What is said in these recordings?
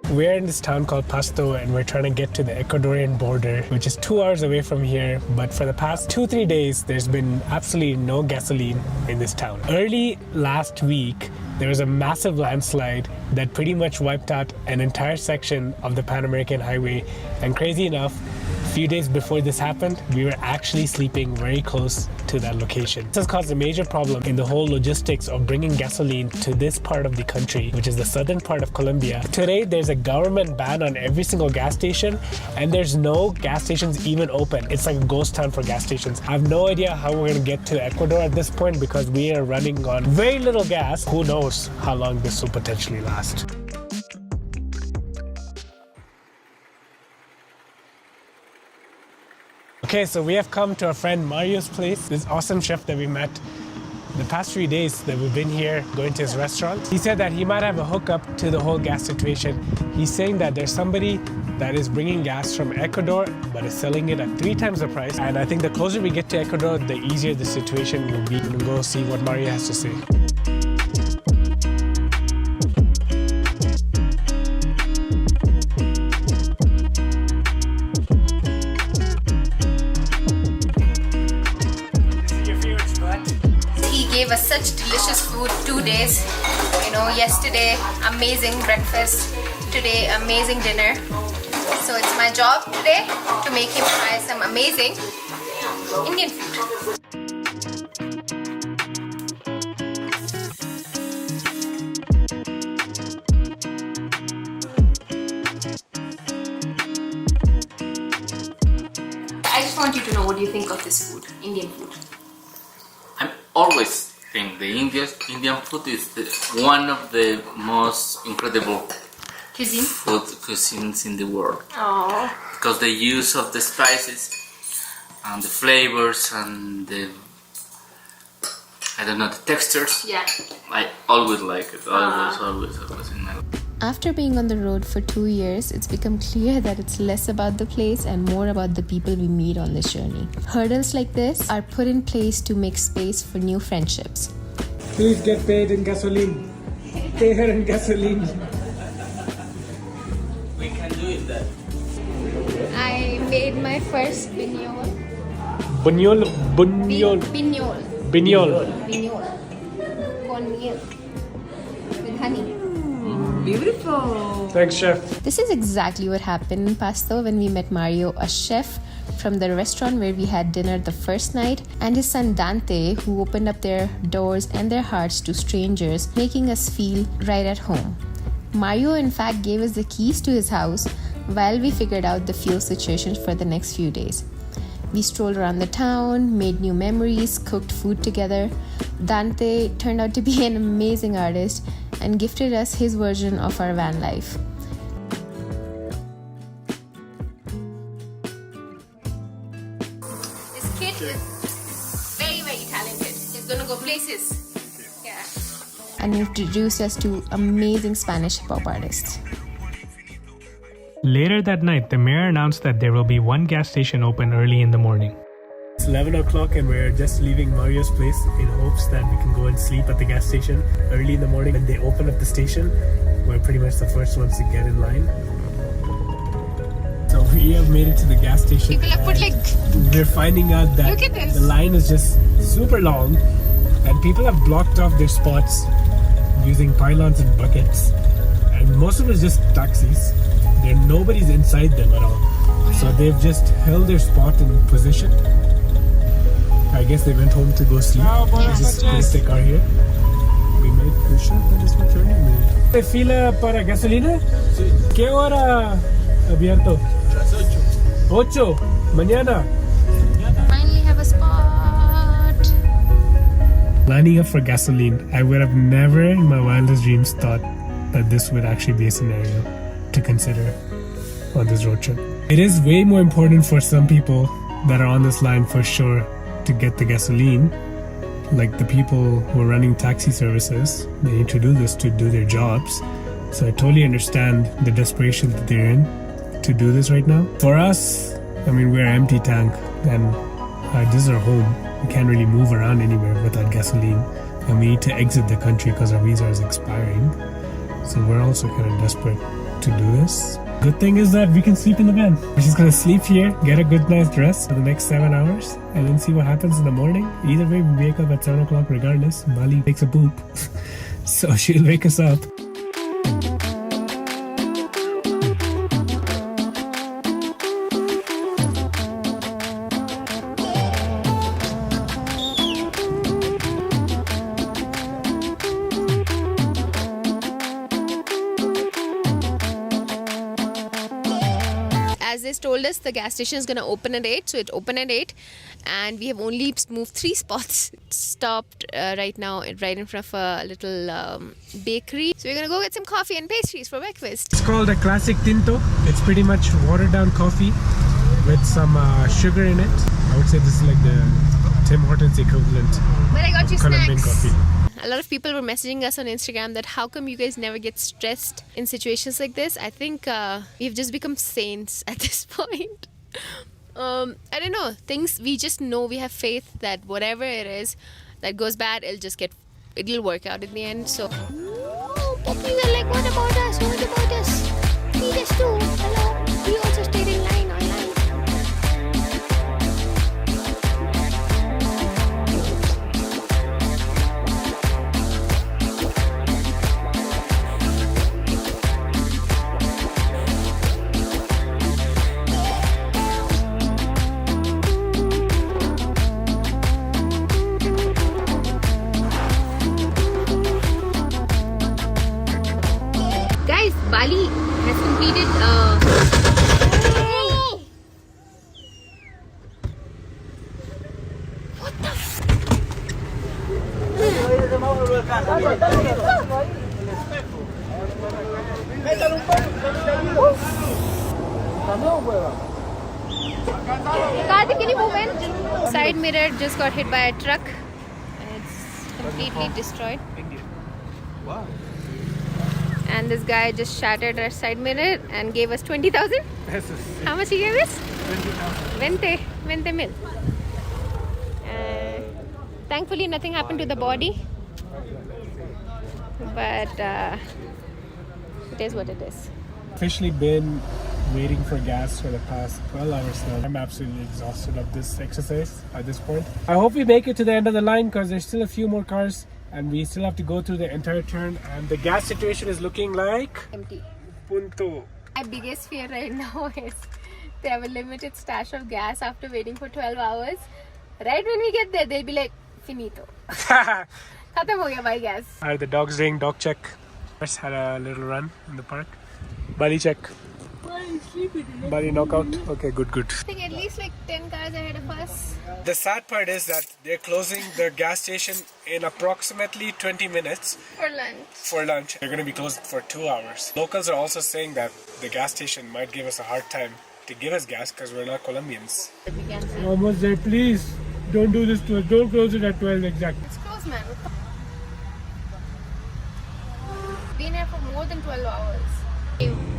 We're in this town called Pasto and we're trying to get to the Ecuadorian border, which is 2 hours away from here. But for the past 2-3 days, there's been absolutely no gasoline in this town. Early last week, there was a massive landslide that pretty much wiped out an entire section of the Pan American Highway. And crazy enough, a few days before this happened, we were actually sleeping very close to that location. This has caused a major problem in the whole logistics of bringing gasoline to this part of the country, which is the southern part of Colombia. Today, there's a government ban on every single gas station, and there's no gas stations even open. It's like a ghost town for gas stations. I have no idea how we're gonna get to Ecuador at this point because we are running on very little gas. Who knows how long this will potentially last. Okay, so we have come to our friend Mario's place, this awesome chef that we met the past 3 days that we've been here going to his restaurant. He said that he might have a hookup to the whole gas situation. He's saying that there's somebody that is bringing gas from Ecuador but is selling it at 3 times the price. And I think the closer we get to Ecuador, the easier the situation will be. We'll go see what Mario has to say. Gave us such delicious food 2 days. You know, yesterday amazing breakfast, today amazing dinner. So it's my job today to make him try some amazing Indian food. I just want you to know, what do you think of this food, Indian food? I always think the Indian food is one of the most incredible cuisines in the world. Oh. Because the use of the spices and the flavors and the, I don't know, the textures. Yeah. I always like it. Always in my life. After being on the road for 2 years, it's become clear that it's less about the place and more about the people we meet on this journey. Hurdles like this are put in place to make space for new friendships. Please get paid in gasoline. Pay her in gasoline. We can do it then. I made my first binyol. Bunyol. Con milk. With honey. Beautiful. Thanks, chef. This is exactly what happened in Pasto when we met Mario, a chef from the restaurant where we had dinner the first night, and his son Dante, who opened up their doors and their hearts to strangers, making us feel right at home. Mario, in fact, gave us the keys to his house while we figured out the fuel situation for the next few days. We strolled around the town, made new memories, cooked food together. Dante turned out to be an amazing artist and gifted us his version of our van life. This kid is very, very talented. He's gonna go places. Yeah. And introduced us to amazing Spanish hip-hop artists. Later that night, the mayor announced that there will be one gas station open early in the morning. It's 11 o'clock and we're just leaving Mario's place in hopes that we can go and sleep at the gas station early in the morning. When they open up the station, we're pretty much the first ones to get in line. So we have made it to the gas station. People have put like... We're finding out that Look at this. the line is just super long and people have blocked off their spots using pylons and buckets. And most of it is just taxis. Nobody's inside them at all. So they've just held their spot in position. I guess they went home to go sleep. There's just a car here. We made the shop that is returning. ¿Te fila para gasolina? Sí. ¿Qué hora abierto? Las 8. 8. Mañana. Finally have a spot. Lining up for gasoline. I would have never in my wildest dreams thought that this would actually be a scenario to consider on this road trip. It is way more important for some people that are on this line for sure to get the gasoline. Like the people who are running taxi services, they need to do this to do their jobs. So I totally understand the desperation that they're in to do this right now. For us, I mean, we're an empty tank and this is our home. We can't really move around anywhere without gasoline. And we need to exit the country because our visa is expiring. So we're also kind of desperate to do this. Good thing is that we can sleep in the van. We're just gonna sleep here, get a good night's rest for the next 7 hours, and then see what happens in the morning. Either way, we wake up at 7 o'clock regardless. Bali takes a poop, so she'll wake us up. As they told us, the gas station is going to open at 8, so it opened at 8, and we have only moved 3 spots. It's stopped right now right in front of a little bakery, so we're going to go get some coffee and pastries for breakfast. It's called a classic tinto. It's pretty much watered down coffee with some sugar in it. I would say this is like the Tim Hortons equivalent. But I got you Colombian snacks. coffee. A lot of people were messaging us on Instagram that how come you guys never get stressed in situations like this. I think we've just become saints at this point. I don't know, things, we just know, we have faith that whatever it is that goes bad, it'll work out in the end. So puppies are like, what about us, what about us? We just do. Hello, we also stayed in line online. Guys, Bali has completed what the Karthik, can you move in? Side mirror just got hit by a truck and it's completely destroyed. And this guy just shattered our side mirror and gave us 20,000. How much he gave us? 20,000. 20 mil. Thankfully, nothing happened to the body. But it is what it is. Officially been waiting for gas for the past 12 hours now. I'm absolutely exhausted of this exercise at this point. I hope we make it to the end of the line because there's still a few more cars and we still have to go through the entire turn, and the gas situation is looking like Empty. punto. My biggest fear right now is they have a limited stash of gas after waiting for 12 hours. Right when we get there, they'll be like, finito. Khatam ho gaya bhai gas. Alright, the dog's doing dog check. Just had a little run in the park. Bali check. Bali knockout. Okay, good. I think at least like 10 cars ahead of us. The sad part is that they're closing the gas station in approximately 20 minutes For lunch. They're going to be closed for 2 hours. Locals are also saying that the gas station might give us a hard time to give us gas because we're not Colombians. Almost there, please. Don't do this to us. Don't close it at 12 exactly. It's closed, man. Been here for more than 12 hours.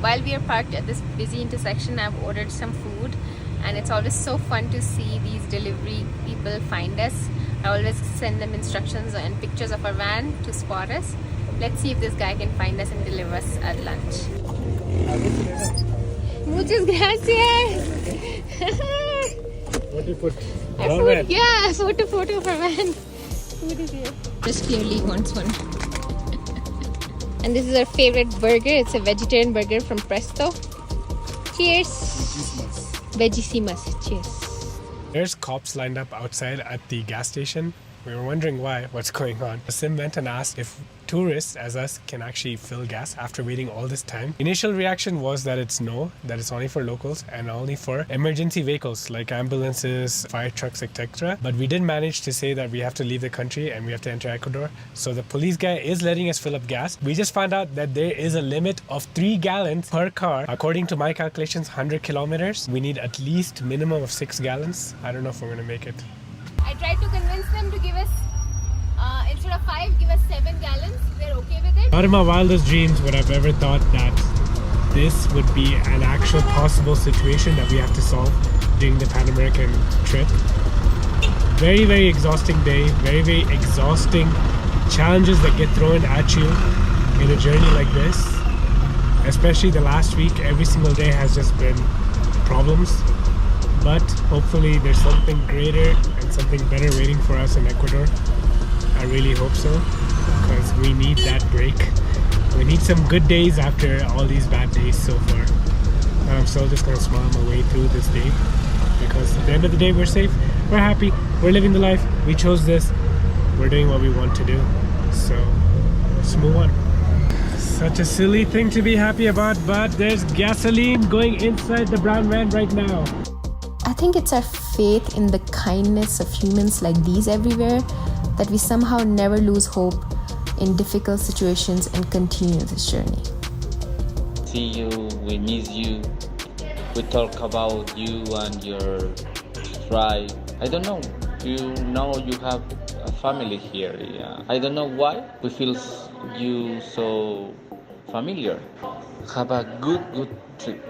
While we are parked at this busy intersection, I've ordered some food, and it's always so fun to see these delivery people find us. I always send them instructions and pictures of our van to spot us. Let's see if this guy can find us and deliver us at lunch. Muchas gracias. What do you put? I put a photo of our van. Food is here. Just clearly wants one. And this is our favorite burger. It's a vegetarian burger from Presto. Cheers. Veggissimas. Cheers. There's cops lined up outside at the gas station. We were wondering what's going on. Sim went and asked if tourists as us can actually fill gas after waiting all this time. Initial reaction was that it's no, that it's only for locals and only for emergency vehicles like ambulances, fire trucks, etc. But we did manage to say that we have to leave the country and we have to enter Ecuador. So the police guy is letting us fill up gas. We just found out that there is a limit of 3 gallons per car. According to my calculations, 100 kilometers. We need at least minimum of 6 gallons. I don't know if we're going to make it. I tried to convince them to give us, instead of 5, give us 7 gallons. They're okay with it. Not in my wildest dreams would I've ever thought that this would be an actual possible situation that we have to solve during the Pan American trip. Very, very exhausting day. Very, very exhausting challenges that get thrown at you in a journey like this. Especially the last week, every single day has just been problems. But hopefully there's something greater and something better waiting for us in Ecuador. I really hope so, because we need that break. We need some good days after all these bad days so far. And I'm still just gonna smile my way through this day, because at the end of the day, we're safe, we're happy, we're living the life, we chose this, we're doing what we want to do. So let's move on. Such a silly thing to be happy about, but there's gasoline going inside the brown van right now. I think it's our faith in the kindness of humans like these everywhere that we somehow never lose hope in difficult situations and continue this journey. See you, we miss you, we talk about you and your tribe. I don't know, you have a family here. Yeah. I don't know why we feel you so familiar. Have a good trip.